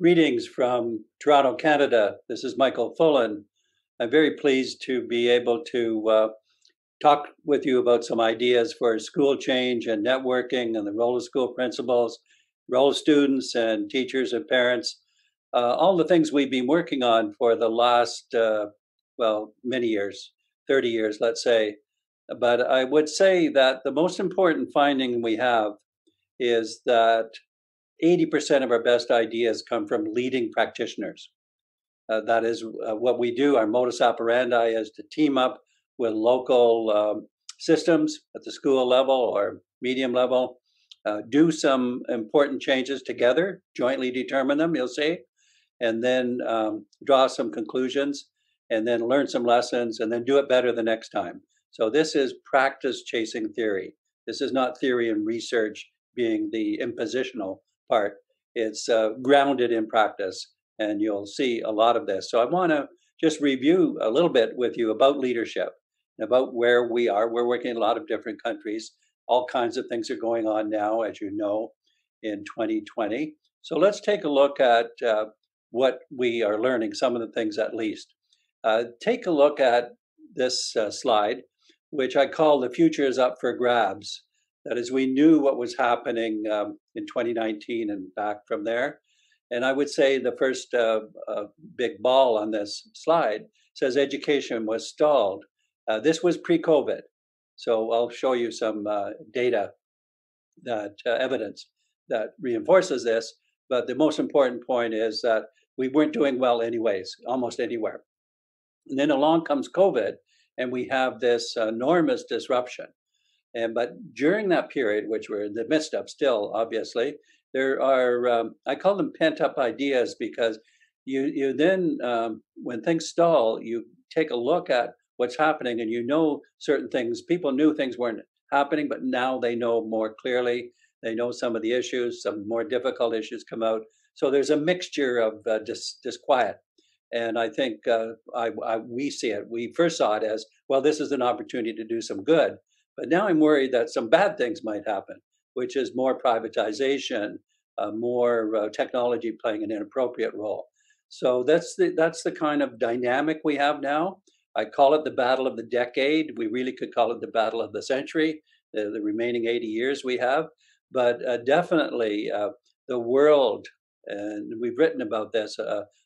Greetings from Toronto, Canada. This is Michael Fullan. I'm very pleased to be able to talk with you about some ideas for school change and networking and the role of school principals, role of students and teachers and parents, all the things we've been working on for the last, many years, 30 years, let's say. But I would say that the most important finding we have is that 80% of our best ideas come from leading practitioners. That is what we do. Our modus operandi is to team up with local systems at the school level or medium level, do some important changes together, jointly determine them, you'll see, and then draw some conclusions, and then learn some lessons, and then do it better the next time. So this is practice chasing theory. This is not theory and research being the impositional part. It's grounded in practice, and you'll see a lot of this. So I want to just review a little bit with you about leadership, about where we are. We're working in a lot of different countries. All kinds of things are going on now, as you know, in 2020. So let's take a look at what we are learning, some of the things at least. Take a look at this slide, which I call "The Future is Up for Grabs." That is, we knew what was happening in 2019 and back from there. And I would say the first big ball on this slide says education was stalled. This was pre-COVID. So I'll show you some data, that evidence that reinforces this. But the most important point is that we weren't doing well anyways, almost anywhere. And then along comes COVID, and we have this enormous disruption. But during that period, which we're in the midst of still, obviously, there are, I call them pent-up ideas, because you then, when things stall, you take a look at what's happening, and you know certain things. People knew things weren't happening, but now they know more clearly. They know some of the issues, some more difficult issues come out. So there's a mixture of disquiet. And I think we see it. We first saw it as, well, this is an opportunity to do some good. But now I'm worried that some bad things might happen, which is more privatization, more technology playing an inappropriate role. So that's the kind of dynamic we have now. I call it the battle of the decade. We really could call it the battle of the century, the remaining 80 years we have. But definitely the world, and we've written about this.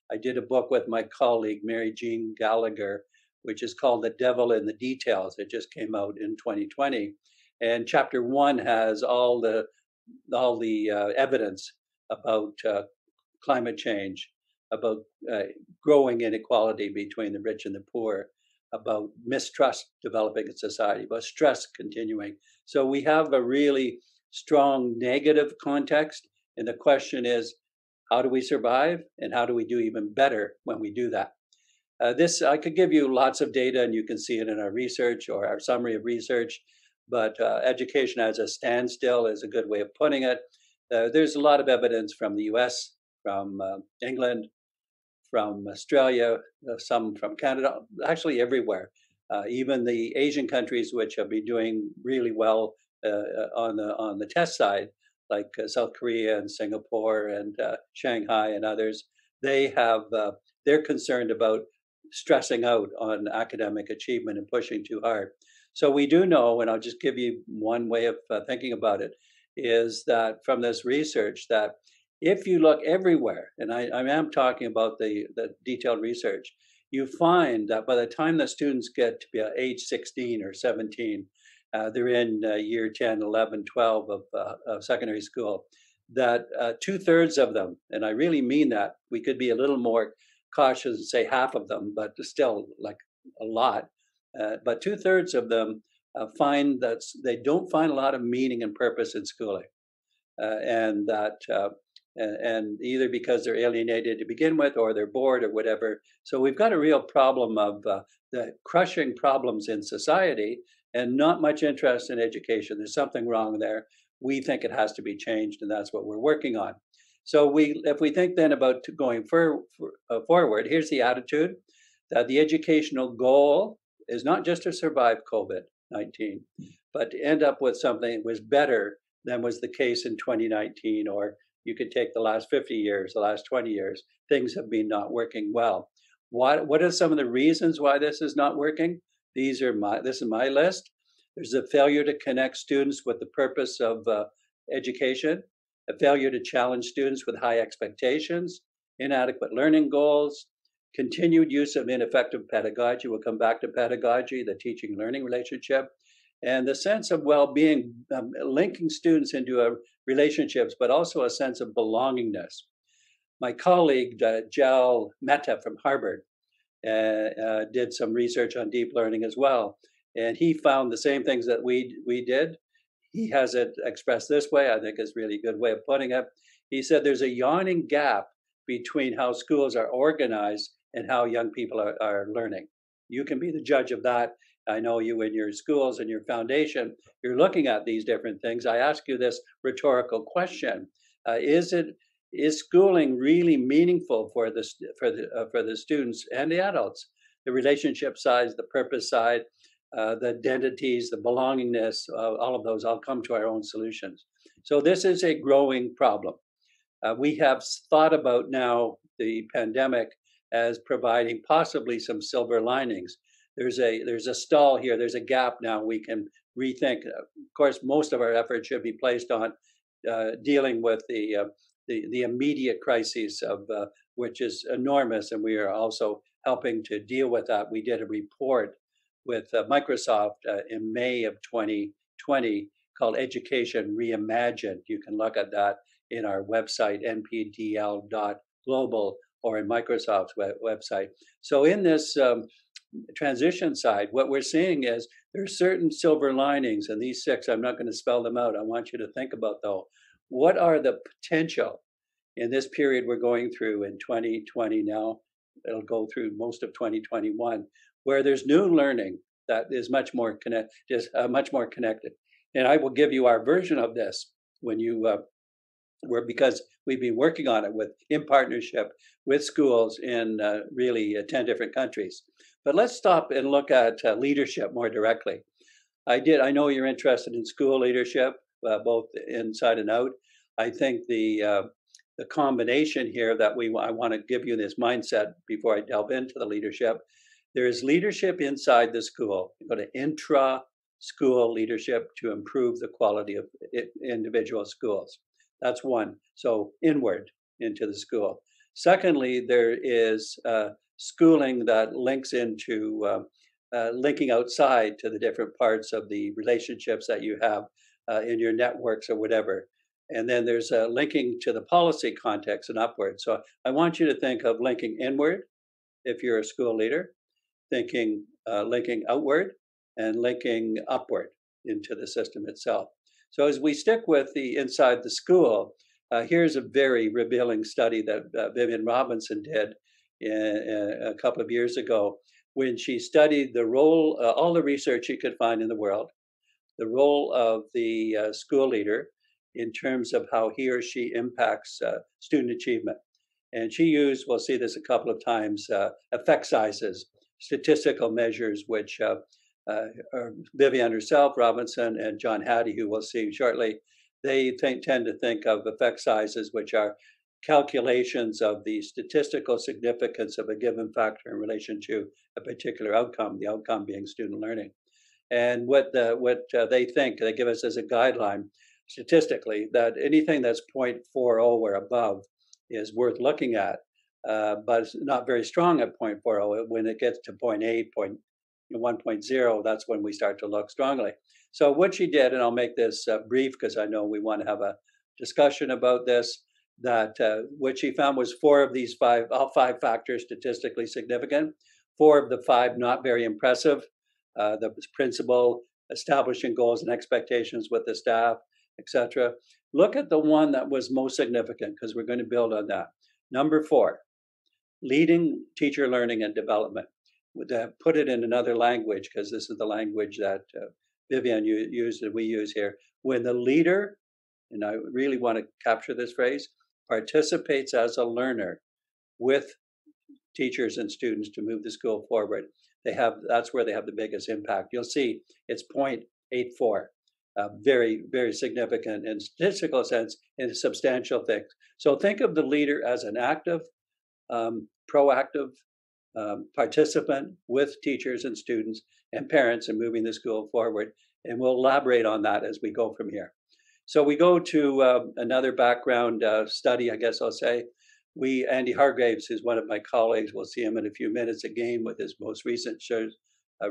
I did a book with my colleague, Mary Jean Gallagher, which is called The Devil in the Details. It just came out in 2020. And chapter 1 has all the evidence about climate change, about growing inequality between the rich and the poor, about mistrust developing in society, about stress continuing. So we have a really strong negative context. And the question is, how do we survive? And how do we do even better when we do that? I could give you lots of data, and you can see it in our research or our summary of research, but education as a standstill is a good way of putting it. There's a lot of evidence from the US, from England, from Australia, some from Canada, actually everywhere. Even the Asian countries, which have been doing really well on the test side, like South Korea and Singapore and Shanghai and others, they're concerned about stressing out on academic achievement and pushing too hard. So we do know, and I'll just give you one way of thinking about it, is that from this research that if you look everywhere, and I am talking about the detailed research, you find that by the time the students get to be age 16 or 17, they're in year 10, 11, 12 of secondary school, that 2/3 of them, and I really mean that, we could be a little more cautious and say half of them, but still like a lot. But 2/3 of them find that they don't find a lot of meaning and purpose in schooling, and either because they're alienated to begin with, or they're bored, or whatever. So we've got a real problem of the crushing problems in society, and not much interest in education. There's something wrong there. We think it has to be changed, and that's what we're working on. So if we think then about going forward, here's the attitude, that the educational goal is not just to survive COVID-19, but to end up with something that was better than was the case in 2019 or you could take the last 50 years, the last 20 years, things have been not working well. What are some of the reasons why this is not working? This is my list. There's a failure to connect students with the purpose of education, a failure to challenge students with high expectations, inadequate learning goals, continued use of ineffective pedagogy. We'll come back to pedagogy, the teaching-learning relationship, and the sense of well-being, linking students into relationships, but also a sense of belongingness. My colleague, Jal Mehta from Harvard, did some research on deep learning as well. And he found the same things that we did. He has it expressed this way, I think is really a good way of putting it. He said there's a yawning gap between how schools are organized and how young people are learning. You can be the judge of that. I know you in your schools and your foundation, you're looking at these different things. I ask you this rhetorical question. Is schooling really meaningful for the students and the adults? The relationship side, the purpose side, the identities, the belongingness, all of those, I'll come to our own solutions. So this is a growing problem. We have thought about now the pandemic as providing possibly some silver linings. There's a stall here, there's a gap now we can rethink. Of course, most of our effort should be placed on dealing with the immediate crises of which is enormous, and we are also helping to deal with that. We did a report with Microsoft in May of 2020 called Education Reimagined. You can look at that in our website, npdl.global, or in Microsoft's website. So in this transition side, what we're seeing is there are certain silver linings, and these 6, I'm not going to spell them out. I want you to think about, though, what are the potential in this period we're going through in 2020 now? It'll go through most of 2021, where there's new learning that is much more connected. And I will give you our version of this when you because we've been working on it in partnership with schools in really 10 different countries. But let's stop and look at leadership more directly. I know you're interested in school leadership, both inside and out. I think the combination here that I want to give you this mindset before I delve into the leadership. There is leadership inside the school. You go to intra-school leadership to improve the quality of individual schools. That's one. So inward into the school. Secondly, there is schooling that links into linking outside to the different parts of the relationships that you have in your networks or whatever. And then there's linking to the policy context and upward. So I want you to think of linking inward if you're a school leader, linking outward, and linking upward into the system itself. So as we stick with the inside the school, here's a very revealing study that Vivian Robinson did a couple of years ago when she studied the role, all the research she could find in the world, the role of the school leader in terms of how he or she impacts student achievement. And she used, we'll see this a couple of times, effect sizes, statistical measures, which Vivian herself, Robinson, and John Hattie, who we'll see shortly, they tend to think of effect sizes, which are calculations of the statistical significance of a given factor in relation to a particular outcome, the outcome being student learning. And what they think, they give us as a guideline statistically, that anything that's 0.40 or above is worth looking at, but it's not very strong at 0.40. When it gets to 0.8, 1.0, that's when we start to look strongly. So what she did, and I'll make this brief because I know we want to have a discussion about this, that what she found was all 5 factors statistically significant, 4 of the 5 not very impressive. The principal, establishing goals and expectations with the staff, etc. Look at the one that was most significant because we're going to build on that. Number 4, leading teacher learning and development. Put it in another language because this is the language that Vivian used and we use here. When the leader, and I really want to capture this phrase, participates as a learner with teachers and students to move the school forward, that's where they have the biggest impact. You'll see it's 0.84. very, very significant in statistical sense and substantial things. So think of the leader as an active, proactive participant with teachers and students and parents in moving the school forward. And we'll elaborate on that as we go from here. So we go to another background study, I guess I'll say. Andy Hargraves, who's one of my colleagues, we'll see him in a few minutes again with his most recent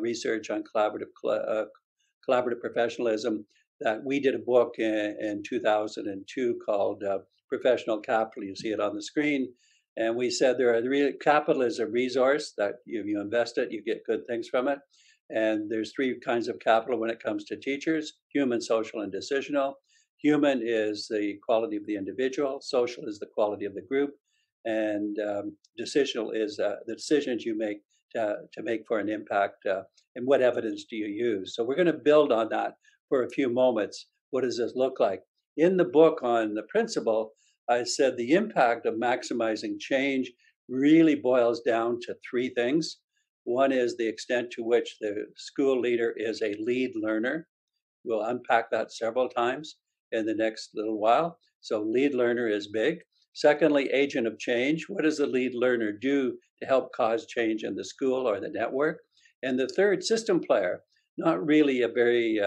research on collaborative professionalism, that we did a book in 2002 called Professional Capital. You see it on the screen. And we said capital is a resource that you invest it, you get good things from it. And there's three kinds of capital when it comes to teachers: human, social, and decisional. Human is the quality of the individual. Social is the quality of the group. And decisional is the decisions you make to make for an impact. And what evidence do you use? So we're going to build on that for a few moments. What does this look like? In the book on the principle, I said the impact of maximizing change really boils down to three things. One is the extent to which the school leader is a lead learner. We'll unpack that several times in the next little while. So lead learner is big. Secondly, agent of change. What does the lead learner do to help cause change in the school or the network? And the third, system player. Not really a very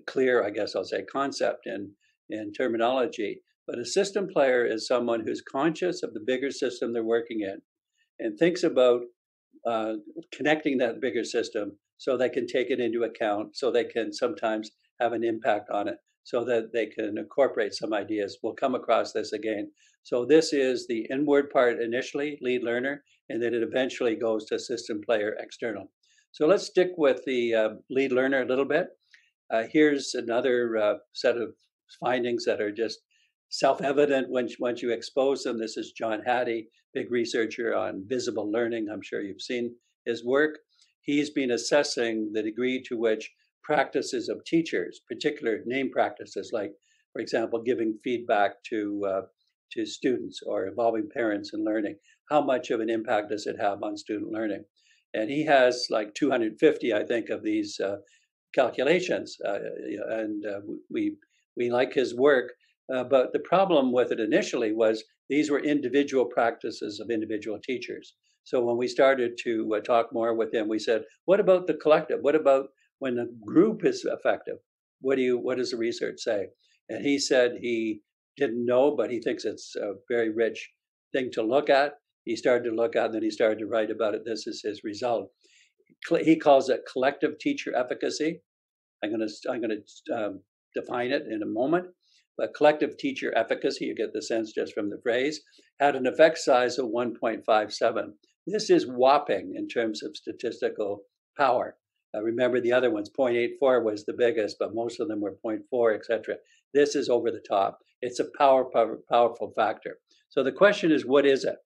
clear, I guess I'll say, concept in terminology. But a system player is someone who's conscious of the bigger system they're working in and thinks about connecting that bigger system so they can take it into account, so they can sometimes have an impact on it, so that they can incorporate some ideas. We'll come across this again. So this is the inward part initially, lead learner, and then it eventually goes to system player external. So let's stick with the lead learner a little bit. Here's another set of findings that are just self-evident once you expose them. This is John Hattie, big researcher on visible learning. I'm sure you've seen his work. He's been assessing the degree to which practices of teachers, particular name practices, like, for example, giving feedback to students or involving parents in learning, how much of an impact does it have on student learning? And he has like 250, I think, of these calculations, and we like his work. But the problem with it initially was these were individual practices of individual teachers. So when we started to talk more with him, we said, what about the collective? What about when the group is effective? What does the research say? And he said he didn't know, but he thinks it's a very rich thing to look at. He started to look at it, and then he started to write about it. This is his result. He calls it collective teacher efficacy. I'm going to define it in a moment. But collective teacher efficacy, you get the sense just from the phrase, had an effect size of 1.57. This is whopping in terms of statistical power. Remember the other ones, 0.84 was the biggest, but most of them were 0.4, etc. This is over the top. It's a powerful factor. So the question is, what is it?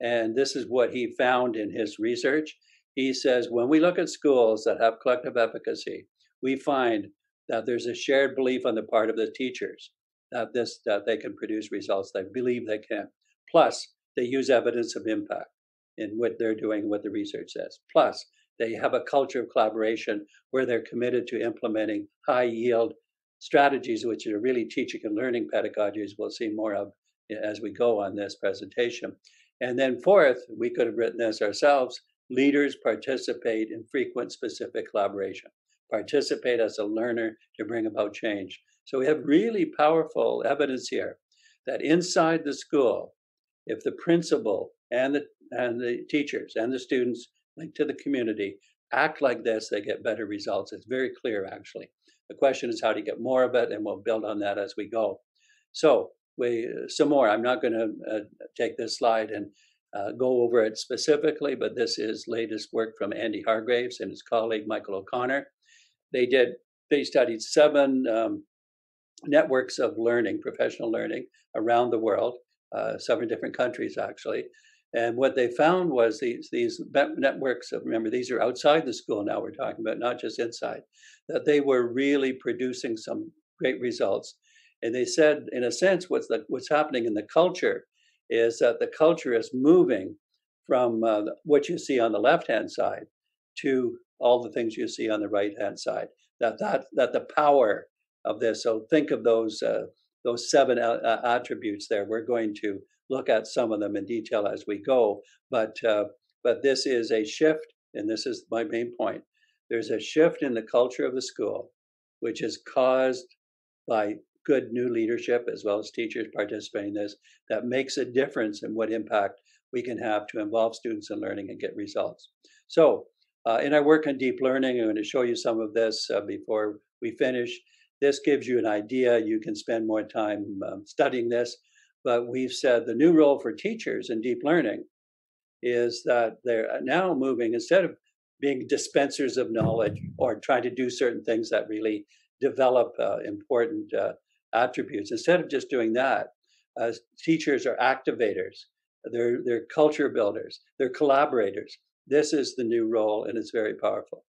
And this is what he found in his research. He says, when we look at schools that have collective efficacy, we find that there's a shared belief on the part of the teachers that they can produce results. They believe they can. Plus, they use evidence of impact in what they're doing, what the research says. Plus, they have a culture of collaboration where they're committed to implementing high yield strategies, which are really teaching and learning pedagogies we'll see more of as we go on this presentation. And then fourth, we could have written this ourselves, leaders participate in frequent specific collaboration, participate as a learner to bring about change. So we have really powerful evidence here that inside the school, if the principal and the teachers and the students linked to the community act like this, they get better results. It's very clear, actually. The question is how to get more of it, and we'll build on that as we go. So some more. I'm not going to take this slide and go over it specifically, but this is latest work from Andy Hargraves and his colleague Michael O'Connor. They studied 7 networks of learning, professional learning around the world, 7 different countries actually. And what they found was these networks of, remember, these are outside the school now we're talking about, not just inside, that they were really producing some great results. And they said, in a sense, what's happening in the culture is that the culture is moving from what you see on the left-hand side to all the things you see on the right-hand side. That the power of this. So think of those 7 attributes there. We're going to look at some of them in detail as we go, but this is a shift, and this is my main point. There's a shift in the culture of the school, which is caused by good new leadership as well as teachers participating in this, that makes a difference in what impact we can have to involve students in learning and get results. So in our work on deep learning, I'm going to show you some of this before we finish. This gives you an idea. You can spend more time studying this, but we've said the new role for teachers in deep learning is that they're now moving, instead of being dispensers of knowledge or trying to do certain things that really develop important attributes, instead of just doing that, teachers are activators, they're culture builders, they're collaborators. This is the new role, and it's very powerful.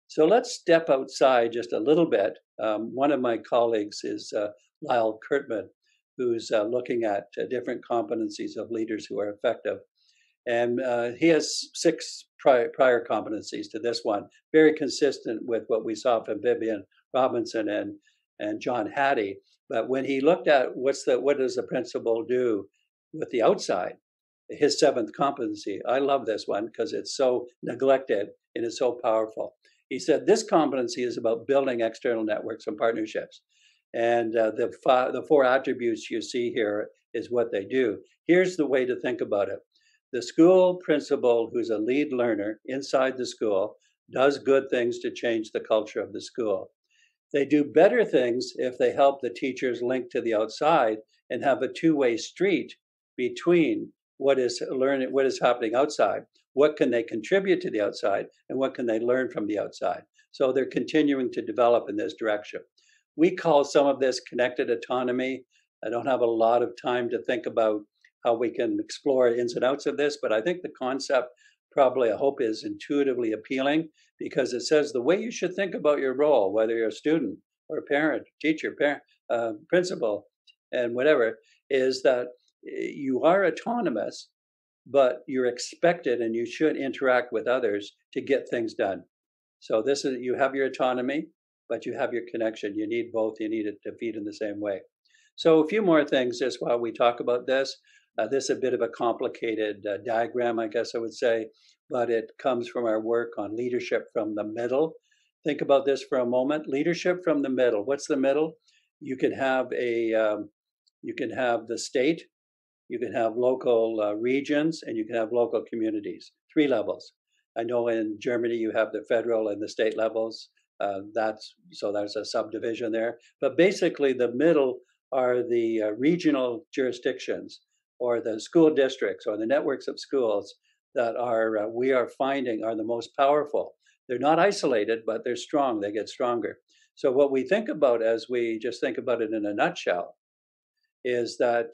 So let's step outside just a little bit. One of my colleagues is Lyle Kurtman, who's looking at different competencies of leaders who are effective. And he has 6 prior competencies to this one, very consistent with what we saw from Vivian Robinson and John Hattie. But when he looked at what does the principal do with the outside, his 7th competency, I love this one because it's so neglected and it's so powerful. He said this competency is about building external networks and partnerships. And the 4 attributes you see here is what they do. Here's the way to think about it. The school principal, who's a lead learner inside the school, does good things to change the culture of the school. They do better things if they help the teachers link to the outside and have a 2-way street between what is happening outside, what can they contribute to the outside, and what can they learn from the outside. So they're continuing to develop in this direction. We call some of this connected autonomy. I don't have a lot of time to think about how we can explore ins and outs of this, but I think the concept probably, I hope, is intuitively appealing, because it says the way you should think about your role, whether you're a student or a parent, teacher, principal, and whatever, is that you are autonomous, but you're expected and you should interact with others to get things done. So this is, you have your autonomy, but you have your connection. You need both. You need it to feed in the same way. So a few more things just while we talk about this. This is a bit of a complicated diagram, I guess I would say, but it comes from our work on leadership from the middle. Think about this for a moment. Leadership from the middle. What's the middle? You can have the state, you can have local regions, and you can have local communities. 3 levels. I know in Germany you have the federal and the state levels. There's a subdivision there. But basically, the middle are the regional jurisdictions, or the school districts, or the networks of schools that we are finding are the most powerful. They're not isolated, but they're strong. They get stronger. So what we think about, as we just think about it in a nutshell, is that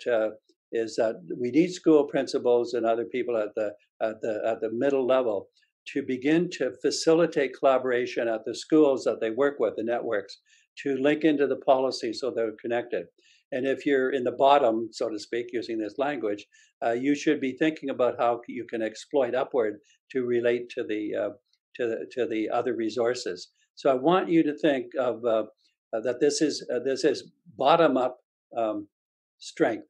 we need school principals and other people at the middle level to begin to facilitate collaboration at the schools that they work with, the networks, to link into the policy so they're connected. And if you're in the bottom, so to speak, using this language, you should be thinking about how you can exploit upward to relate to the other resources. So I want you to think of that this is bottom-up strength,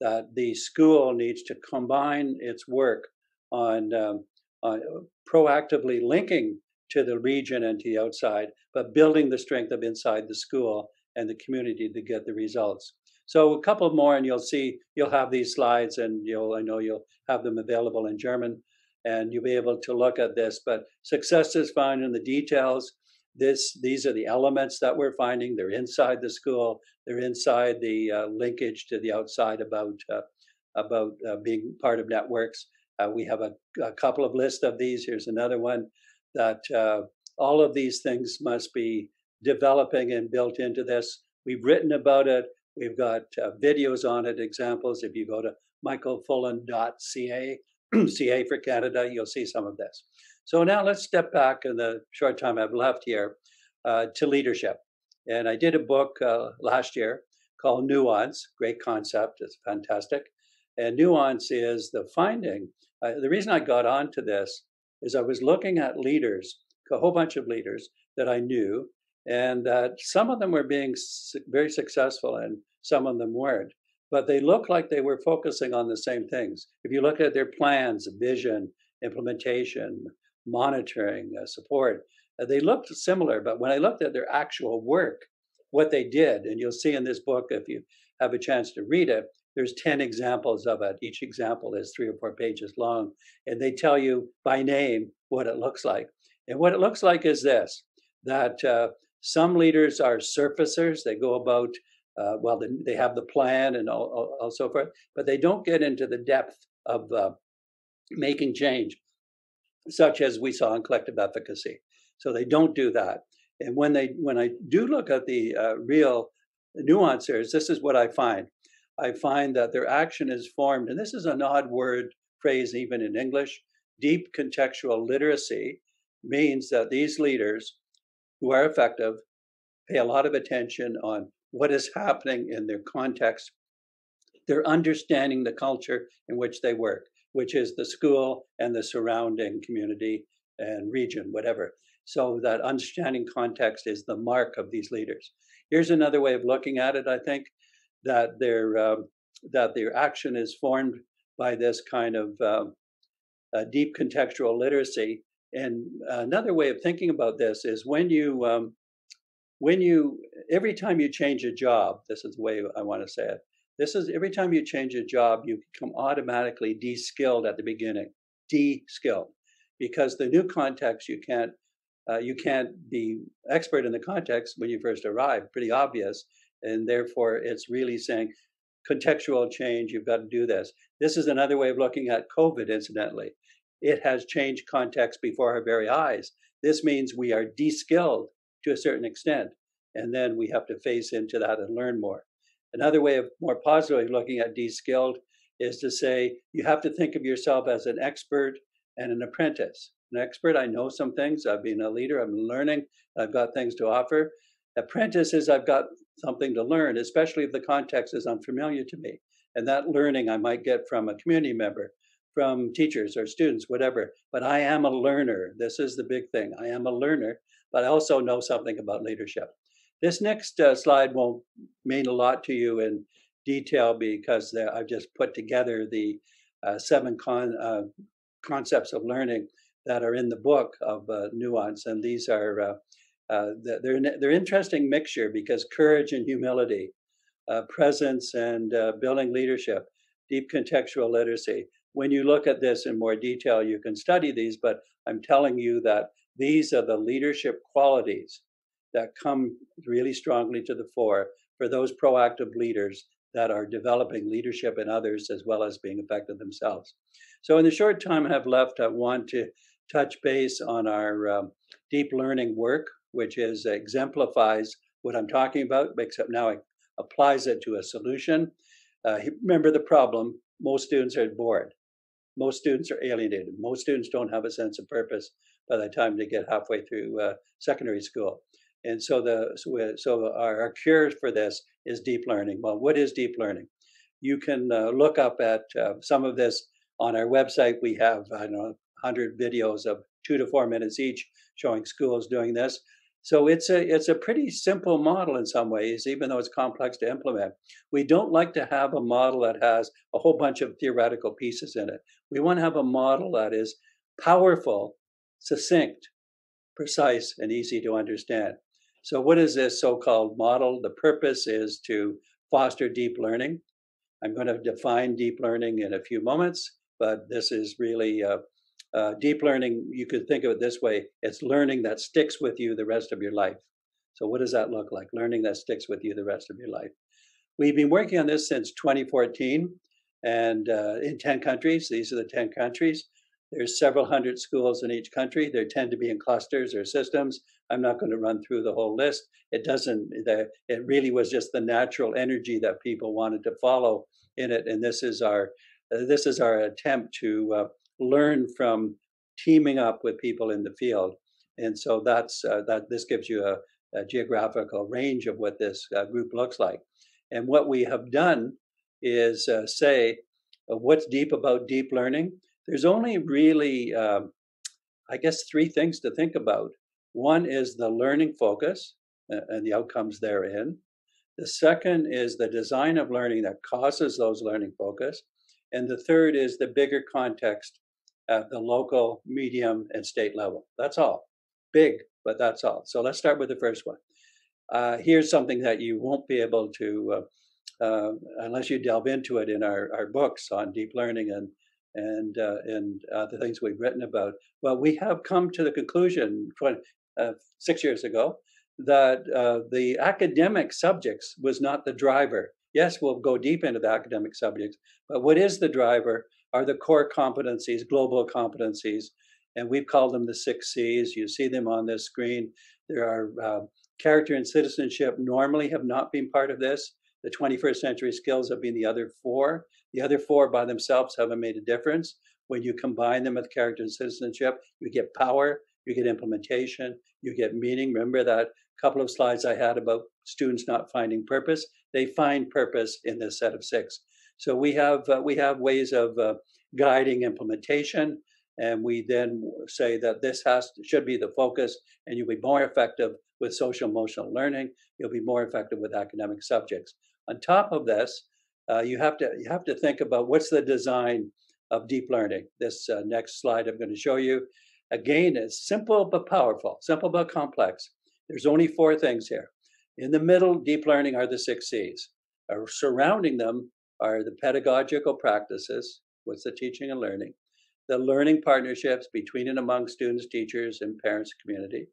that the school needs to combine its work on proactively linking to the region and to the outside, but building the strength of inside the school and the community to get the results. So a couple more, and you'll have these slides, and I know you'll have them available in German, and you'll be able to look at this. But success is found in the details. These are the elements that we're finding. They're inside the school. They're inside the linkage to the outside about being part of networks. We have a couple of lists of these. Here's another one, that all of these things must be developing and built into this. We've written about it. We've got videos on it, examples. If you go to michaelfullan.ca, CA for Canada, you'll see some of this. So now let's step back in the short time I've left here to leadership. And I did a book last year called Nuance. Great concept. It's fantastic. And nuance is the finding. The reason I got onto this is I was looking at leaders, a whole bunch of leaders that I knew, and that some of them were being very successful and some of them weren't. But they looked like they were focusing on the same things. If you look at their plans, vision, implementation, monitoring, support, they looked similar. But when I looked at their actual work, what they did, and you'll see in this book, if you have a chance to read it, there's 10 examples of it. Each example is 3 or 4 pages long, and they tell you by name what it looks like. And what it looks like is this, that some leaders are surfacers. They go about, they have the plan and all so forth, but they don't get into the depth of making change, such as we saw in collective efficacy. So they don't do that. And when I do look at the real nuancers, this is what I find. I find that their action is formed, and this is an odd word phrase even in English. Deep contextual literacy means that these leaders who are effective pay a lot of attention on what is happening in their context. They're understanding the culture in which they work, which is the school and the surrounding community and region, whatever. So that understanding context is the mark of these leaders. Here's another way of looking at it, I think, that their action is formed by this kind of deep contextual literacy. And another way of thinking about this is every time you change a job, this is the way I want to say it. This is every time you change a job, you become automatically de-skilled at the beginning, de-skilled, because the new context you can't be expert in the context when you first arrive, pretty obvious. And therefore, it's really saying contextual change, you've got to do this. This is another way of looking at COVID, incidentally. It has changed context before our very eyes. This means we are de-skilled to a certain extent, and then we have to face into that and learn more. Another way of more positively looking at de-skilled is to say you have to think of yourself as an expert and an apprentice. An expert, I know some things. I've been a leader. I'm learning. I've got things to offer. Apprentice is I've got something to learn, especially if the context is unfamiliar to me. And that learning I might get from a community member, from teachers or students, whatever. But I am a learner. This is the big thing. I am a learner, but I also know something about leadership. This next slide won't mean a lot to you in detail because I've just put together the 7 concepts of learning that are in the book of nuance, and these are they're interesting mixture because courage and humility, presence and building leadership, deep contextual literacy. When you look at this in more detail, you can study these, but I'm telling you that these are the leadership qualities that come really strongly to the fore for those proactive leaders that are developing leadership in others as well as being effective themselves. So in the short time I have left, I want to touch base on our deep learning work, which exemplifies what I'm talking about, except now it applies it to a solution. Remember the problem, most students are bored. Most students are alienated. Most students don't have a sense of purpose by the time they get halfway through secondary school. And so our cure for this is deep learning. Well, what is deep learning? You can look up at some of this on our website. We have, 100 videos of 2 to 4 minutes each showing schools doing this. So it's a pretty simple model in some ways, even though it's complex to implement. We don't like to have a model that has a whole bunch of theoretical pieces in it. We want to have a model that is powerful, succinct, precise, and easy to understand. So what is this so-called model? The purpose is to foster deep learning. I'm going to define deep learning in a few moments, but this is really deep learning. You could think of it this way. It's learning that sticks with you the rest of your life. So what does that look like? Learning that sticks with you the rest of your life. We've been working on this since 2014 and in 10 countries. These are the 10 countries. There's several hundred schools in each country. They tend to be in clusters or systems. I'm not going to run through the whole list. It really was just the natural energy that people wanted to follow in it. And this is our attempt to learn from teaming up with people in the field. And so this gives you a geographical range of what this group looks like. And what we have done is say, what's deep about deep learning? There's only really I guess, three things to think about. One is the learning focus and the outcomes therein. The second is the design of learning that causes those learning focus. And the third is the bigger context at the local, medium, and state level. That's all. Big, but that's all. So let's start with the first one. Here's something that you won't be able to, unless you delve into it in our books on deep learning and the things we've written about. Well, we have come to the conclusion 6 years ago that the academic subjects was not the driver. Yes, we'll go deep into the academic subjects, but what is the driver are the core competencies, global competencies, and we've called them the 6 C's. You see them on this screen. There are character and citizenship normally have not been part of this. The 21st century skills have been the other 4. The other 4 by themselves haven't made a difference. When you combine them with character and citizenship, you get power, you get implementation, you get meaning. Remember that couple of slides I had about students not finding purpose? They find purpose in this set of 6. So we have ways of guiding implementation, and we then say that this should be the focus, and you'll be more effective with social emotional learning. You'll be more effective with academic subjects. On top of this, you have to think about what's the design of deep learning. This next slide I'm going to show you. Again, it's simple but powerful, simple but complex. There's only 4 things here. In the middle, deep learning are the 6 C's. Surrounding them are the pedagogical practices, what's the teaching and learning, the learning partnerships between and among students, teachers, and parents, community,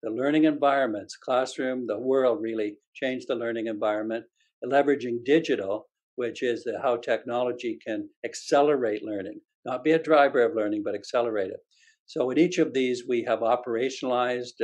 the learning environments, classroom, the world really changed the learning environment, leveraging digital, which is how technology can accelerate learning, not be a driver of learning, but accelerate it. So in each of these, we have operationalized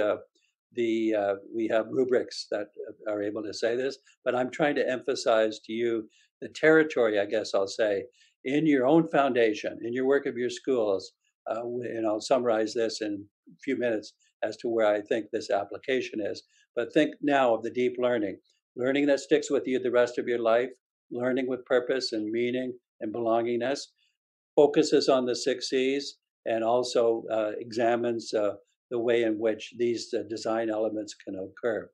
we have rubrics that are able to say this, but I'm trying to emphasize to you the territory, I guess I'll say, in your own foundation, in your work of your schools, and I'll summarize this in a few minutes as to where I think this application is. But think now of the deep learning, learning that sticks with you the rest of your life, learning with purpose and meaning and belongingness, focuses on the 6 C's, and also examines the way in which these design elements can occur.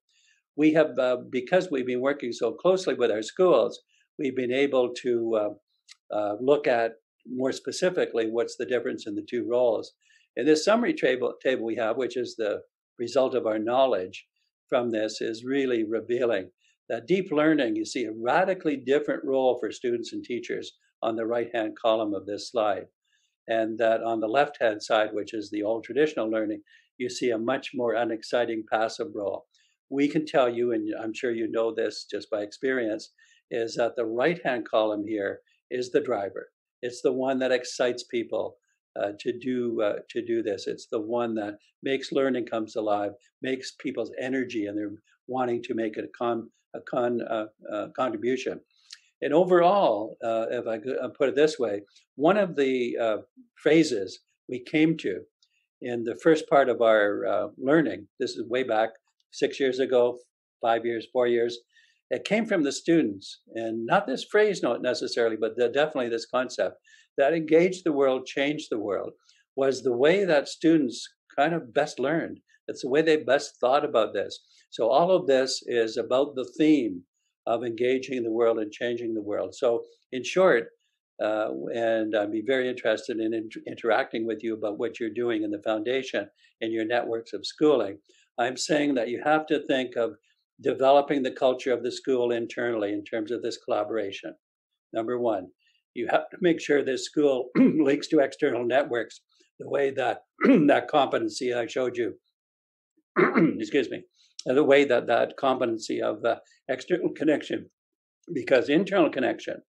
We have, because we've been working so closely with our schools, we've been able to look at more specifically what's the difference in the 2 roles. In this summary table we have, which is the result of our knowledge from this, is really revealing that deep learning, you see a radically different role for students and teachers on the right-hand column of this slide. And that on the left-hand side, which is the old traditional learning, you see a much more unexciting passive role. We can tell you, and I'm sure you know this just by experience, is that the right-hand column here is the driver. It's the one that excites people to do this. It's the one that makes learning comes alive, makes people's energy, and they're wanting to make a contribution. And overall, if I could put it this way, one of the phrases we came to in the first part of our learning, this is way back 6 years ago, 5 years, 4 years, it came from the students. And not this phrase, not necessarily, but definitely this concept that engage the world, change the world, was the way that students kind of best learned. It's the way they best thought about this. So all of this is about the theme of engaging the world and changing the world. So in short, and I'd be very interested in interacting with you about what you're doing in the foundation and your networks of schooling. I'm saying that you have to think of developing the culture of the school internally in terms of this collaboration. Number one, you have to make sure this school links to external networks the way that that competency I showed you, excuse me, the way that competency of external connection, because internal connection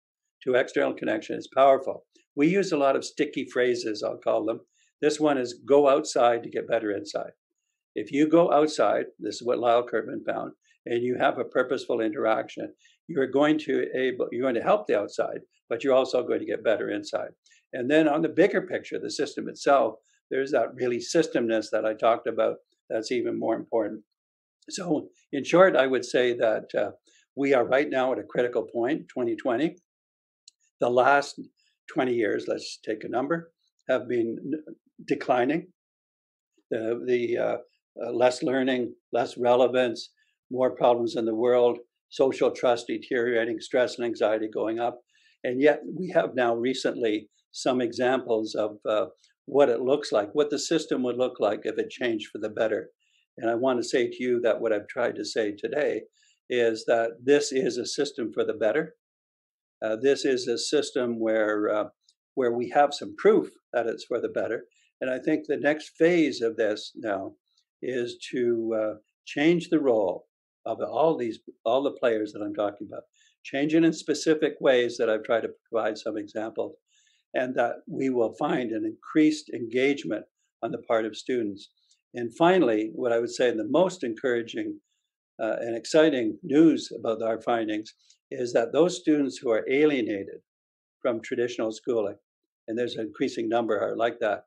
to external connection is powerful. We use a lot of sticky phrases, I'll call them. This one is go outside to get better inside. If you go outside, this is what Lyle Kirkman found, and you have a purposeful interaction, you're going to help the outside, but you're also going to get better inside. And then on the bigger picture, the system itself, there's that really systemness that I talked about that's even more important. So in short, I would say that we are right now at a critical point, 2020. The last 20 years, let's take a number, have been declining. less learning, less relevance, more problems in the world, social trust deteriorating, stress and anxiety going up. And yet we have now recently some examples of what it looks like, what the system would look like if it changed for the better. And I want to say to you that what I've tried to say today is that this is a system for the better. This is a system where we have some proof that it's for the better. And I think the next phase of this now is to change the role of all the players that I'm talking about, change it in specific ways that I've tried to provide some examples, and that we will find an increased engagement on the part of students. And finally, what I would say the most encouraging and exciting news about our findings is that those students who are alienated from traditional schooling, and there's an increasing number are like that,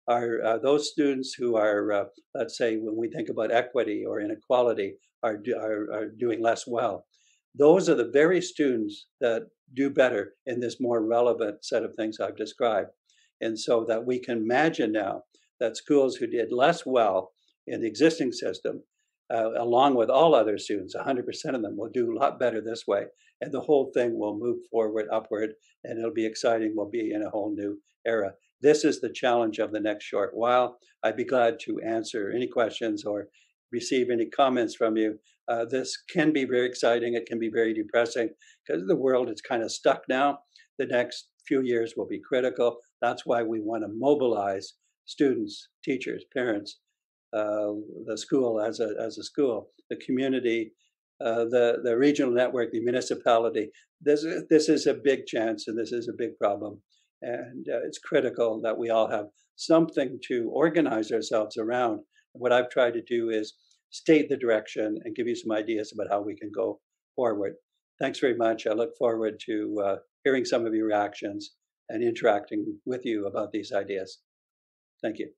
are those students who are, let's say, when we think about equity or inequality, are doing less well. Those are the very students that do better in this more relevant set of things I've described. And so that we can imagine now that schools who did less well in the existing system, along with all other students, 100% of them will do a lot better this way. And the whole thing will move forward, upward, and it'll be exciting. We'll be in a whole new era. This is the challenge of the next short while. I'd be glad to answer any questions or receive any comments from you. This can be very exciting. It can be very depressing because the world is kind of stuck now. The next few years will be critical. That's why we want to mobilize students, teachers, parents, the school as a school, the community, the regional network, the municipality. This is a big chance, and this is a big problem. And it's critical that we all have something to organize ourselves around. What I've tried to do is state the direction and give you some ideas about how we can go forward. Thanks very much. I look forward to hearing some of your reactions and interacting with you about these ideas. Thank you.